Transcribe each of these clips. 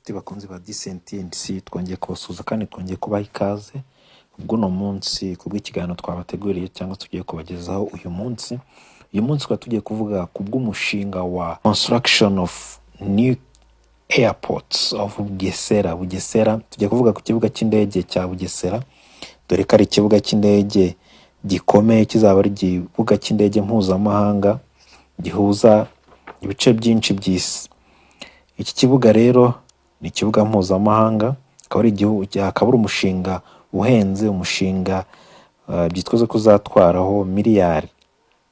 inshuti bakunzi ba DCNTNC twongeye kubasuhuza kandi twongeye kubaha ikaze ubw'uno munsi kubw'ikiganiro twabateguriye cyangwa tugiye kubagezaho uyu munsi. Uyu munsi tukaba tugiye kuvuga ku bw'umushinga wa construction of new airports of Bugesera. Tugiye kuvuga ku kibuga cy'indege cya Bugesera, dore ko ari ikibuga cy'indege gikomeye, kizaba ari ikibuga cy'indege mpuzamahanga gihuza ibice byinshi by'isi. Iki kibuga rero ni ikibuga mpuzamahanga, akaba ari umushinga uhenze, umushinga byitwa ko uzatwaraho miliyari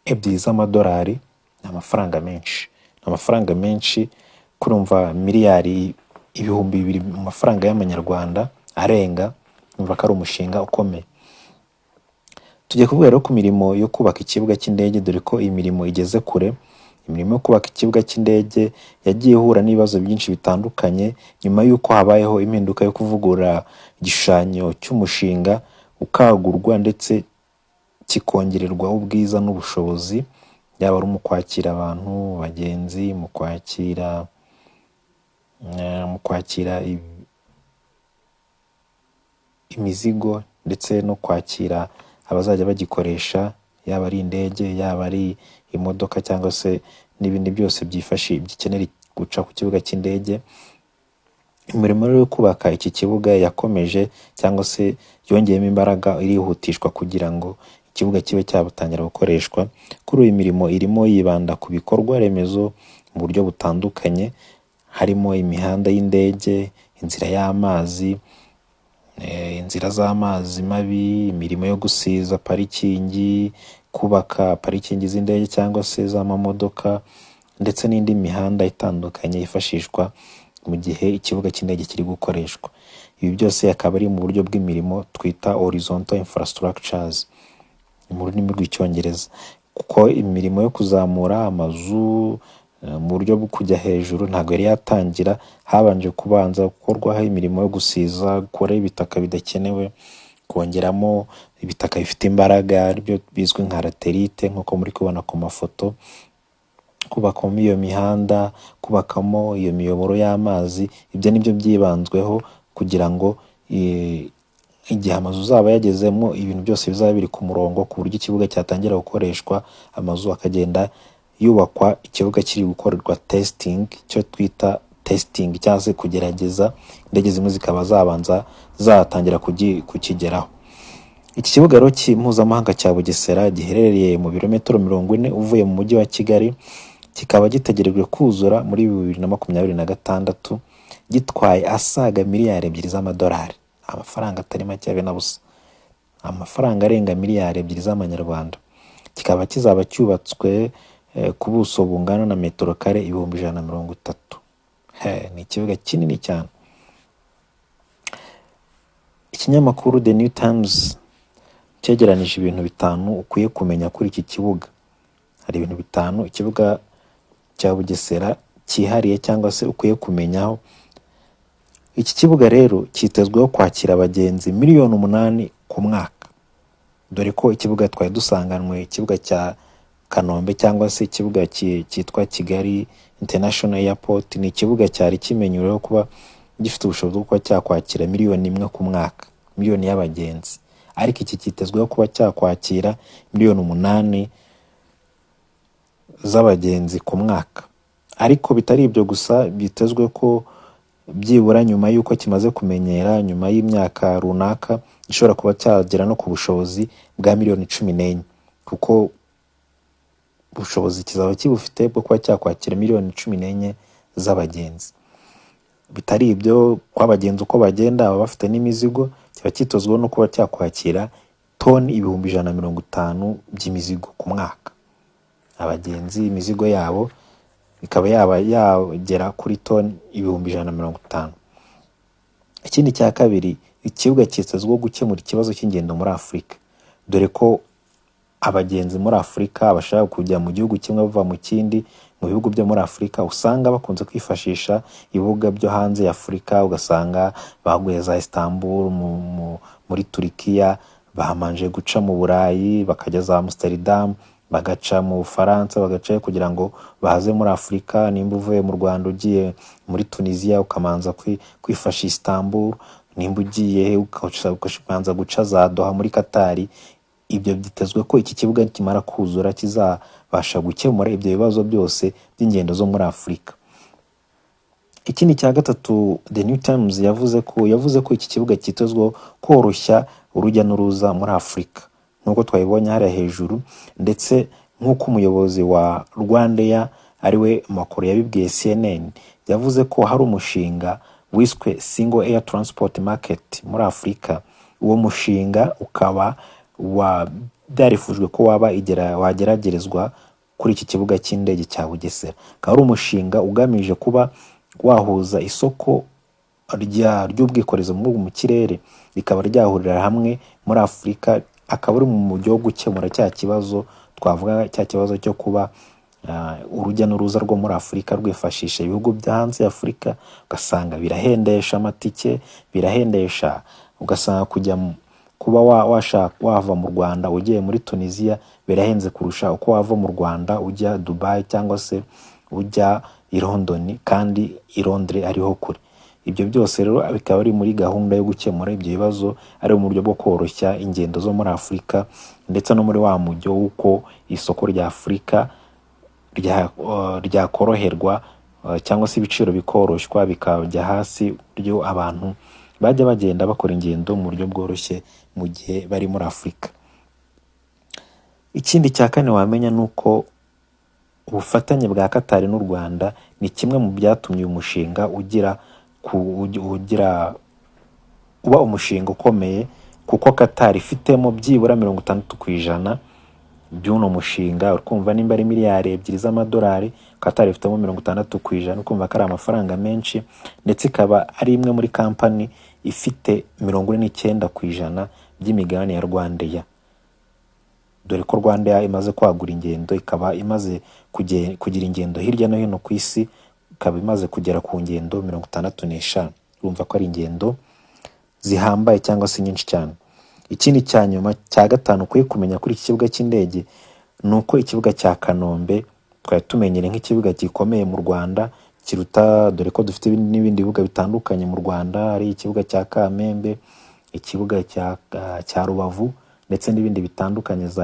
2 z'amadolari. Ni amafaranga menshi, kurumva miliyari 200,000 mu mafaranga y'amanyarwanda arenga, umva ko ari umushinga ukomeye. Tugiye kuvuga rero ku mirimo yo kubaka ikibuga cy'indege, dore ko iyi mirimo igeze kure. Imirimo yo kubaka ikibuga cy'indege yagiye ihura n'ibibazo byinshi bitandukanye nyuma y'uko habayeho impinduka yo kuvugurura igishushanyo cy'umushinga, ukagurwa ndetse kikongererwa ubwiza n'ubushobozi, yaba ari mu kwakira abantu, abagenzi, mu kwakira imizigo ndetse no kwakira abazajya bagikoresha, yaba ari indege, yaba ari imodoka cyangwa se n'ibindi byose bikenera guca ku kibuga cy'indege. Imirimo rero yo kubaka iki kibuga yakomeje cyangwa se yongeyemo imbaraga, irihutishwa kugira ngo ikibuga kibe cyatangira gukoreshwa. Kuri uyu mirimo irimo yibanda ku bikorwa remezo mu buryo butandukanye, harimo imihanda y'indege, inzira y'amazi, inzira z'amazi mabi, imirimo yo gusiza parikingi, kubaka parikingi z'indege cyangwa se z'amamodoka, ndetse n'indi mihanda itandukanye yifashishwa mu gihe ikibuga cy'indege kiri gukoreshwa. Ibi byose akaba ari mu buryo bw'imirimo twita horizontal infrastructures mu rurimi rw'icyongereza, kuko imirimo yo kuzamura amazu mu buryo bwo kujya hejuru ntabwo yari yatangira, habanje kubanza gukorwaho imirimo yo gusiza, gukora ibitaka bidakenewe, kongeramo ibitaka bifite imbaraga aribyo bizwi nka laterite nk'uko muri kubona ku mafoto, kubakamo iyo mihanda, kubakamo iyo miyoboro y'amazi. Ibyo nibyo byibanzweho kugira ngo igihe amazu uzaba yagezemo ibintu byose bizaba biri ku murongo, ku buryo ikibuga cyatangira gukoreshwa, amazu akagenda yubakwa, ikibuga kiri gukorerwa testing, cyo twita testing cyangwa se kugerageza, indege zimwe zikaba zatangira kukigeraho. Iki kibuga rero mpuzamahanga cya Bugesera giherereye mu birometero 40 uvuye mu mujyi wa Kigali, kikaba gitegerejwe kuzura muri 2026, gitwaye asaga miliyari 2 z'amadolari, amafaranga atari make habe na busa, amafaranga arenga miliyari 2 z'amanyarwanda. Kikaba kizaba cyubatswe ku buso bungana na metero kare 130,000. Ni ikibuga kinini cyane. Ikinyamakuru The New Times cyegeranije ibintu 5 ukwiye kumenya kuri iki kibuga. Hari ibintu 5 ikibuga cya Bugesera cyihariye cyangwa se ukwiye kumenyaho. Iki kibuga rero cyitezweho kwakira abagenzi 8,000,000 ku mwaka, dore ko ikibuga twari dusanganwe ikibuga cya Kanombe cyangwa se ikibuga cyitwa Kigali International Airport. Ni ikibuga cyari kimenyereweho kuba gifite ubushobozi bwo kuba cyakwakira 1,000,000 ku mwaka, miliyoni y'abagenzi, ariko iki cyitezweho kuba cyakwakira 8,000,000 z'abagenzi ku mwaka. Ariko bitari ibyo gusa, byitezwe ko byibura nyuma y'uko kimaze kumenyera, nyuma y'imyaka runaka, gishobora kuba cyagera no ku bushobozi bwa miliyoni 14, kuko ubushobozi kizaba kibufite bwo kuba cyakwakira miliyoni 14 z'abagenzi. Bitari ibyo, kw'abagenzi uko bagenda baba bafite n'imizigo, kiba cyitezweho no kuba cyakwakira toni 150 by'imizigo ku mwaka. Abagenzi imizigo yabo ikaba yagera kuri toni 150. Ikindi cya kabiri, ikibuga cyitezweho gukemura ikibazo cy'ingendo muri Afurika, dore ko abagenzi muri Afurika bashaka kujya mu gihugu kimwe bava mu kindi, mu bihugu byo muri Afurika usanga bakunze kwifashisha ibibuga byo hanze ya Afurika. Ugasanga baguye za Istanbul muri Turkiya, bahamanje guca mu Burayi bakajya za Amsterdam, bagaca mu Bufaransa, bagaca kugira ngo bahaze muri Afurika. Nimba uvuye mu Rwanda ugiye muri Tunisia ukamanza kwifasha Istanbul, nimba ugiye ukamanza guca za Doha muri Katari. Ibyo byitezwe ko iki kibuga kimara kuzura kizabasha gukemura ibyo bibazo byose by'ingendo zo muri Afurika. Ikindi cya gatatu, The New Times yavuze ko iki kibuga cyitezweho koroshya urujya n'uruza muri Afurika nk'uko twabibonye hariya hejuru, ndetse nk'uko umuyobozi wa Rwandair ariwe Makoro yabibwiye CNN, yavuze ko hari umushinga wiswe Single Air Transport Market muri Afurika. Uwo mushinga ukaba byarifujwe ko wageragerezwa kuri iki kibuga cy'indege cya Bugesera. Akaba ari umushinga ugamije kuba wahuza isoko ry'ubwikorezi mu kirere rikaba ryahurira hamwe muri Afurika, akaba ari mu mujyi wo gukemura cya kibazo twavuga, cya kibazo cyo kuba urujya n'uruza rwo muri Afurika rwifashisha ibihugu bya hanze ya Afurika. Ugasanga birahendesha amatike, birahendesha, ugasanga kuba wava mu Rwanda ugiye muri Tunisia birahenze kurusha uko wava mu Rwanda ujya Dubai cyangwa se ujya i London, kandi i Londres ariho kure. Ibyo byose rero bikaba ari muri gahunda yo gukemura ibyo bibazo, ari mu buryo bwo koroshya ingendo zo muri Afurika, ndetse no muri wa mujyo w'uko isoko rya Afurika ryakoroherwa cyangwa se ibiciro bikoroshywa bikajya hasi, buryo abantu bajya bagenda bakora ingendo mu buryo bworoshye mu gihe bari muri Afurika. Ikindi cya kane wamenya ni uko ubufatanye bwa Katari n'u Rwanda ni kimwe mu byatumye uyu mushinga uba umushinga ukomeye, kuko Katari ifitemo byibura 60% by'uno mushinga. Urumva nimba ari miliyari 2 z'amadolari, Katari ifitemo 60%, ukumva ko ari amafaranga menshi, ndetse ikaba ari imwe muri kampani ifite 49% by'imigabane ya Rwandair. Dore ko Rwandair imaze kwagura ingendo, ikaba imaze kugira ingendo hirya no hino ku isi, ikaba imaze kugera ku ngendo 65. Urumva ko ari ingendo zihambaye cyangwa se nyinshi cyane. Ikindi cya nyuma cya gatanu ukwiye kumenya kuri iki kibuga cy'indege ni uko ikibuga cya Kanombe twari tumenyere nk'ikibuga gikomeye mu Rwanda kiruta, dore ko dufite n'ibindi bibuga bitandukanye mu Rwanda, hari ikibuga cya Kamembe, ikibuga cya Rubavu, ndetse n'ibindi bitandukanye, za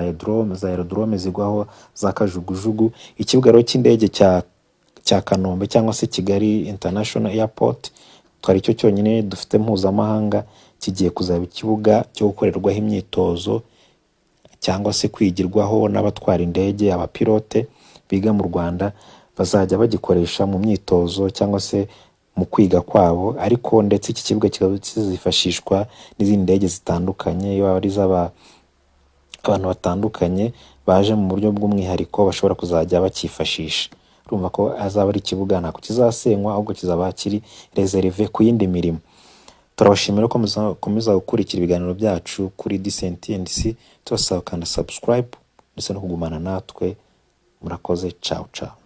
aerodrome zigwaho za Kajugujugu. Ikibuga rero cy'indege cya Kanombe cyangwa se Kigali International Airport twari cyo cyonyine dufite mpuzamahanga, kigiye kuzaba ikibuga cyo gukorerwaho imyitozo cyangwa se kwigirwaho n'abatwara indege, abapilote biga mu Rwanda bazajya bagikoresha mu myitozo cyangwa se mu kwiga kwabo. Ariko ndetse iki kibuga kikaba kizifashishwa n'izindi ndege zitandukanye, iyo ari abantu batandukanye baje mu buryo bw'umwihariko bashobora kuzajya bakifashisha. Urumva ko azaba ari ikibuga ntabwo kizasenywa, ahubwo kizaba kiri reserve ku yindi mirimo. Turabashimira ko mukomeza gukurikira ibiganiro byacu kuri Decent&C, tubasaba kandi subscribe ndetse no kugumana natwe. Murakoze, ciao ciao.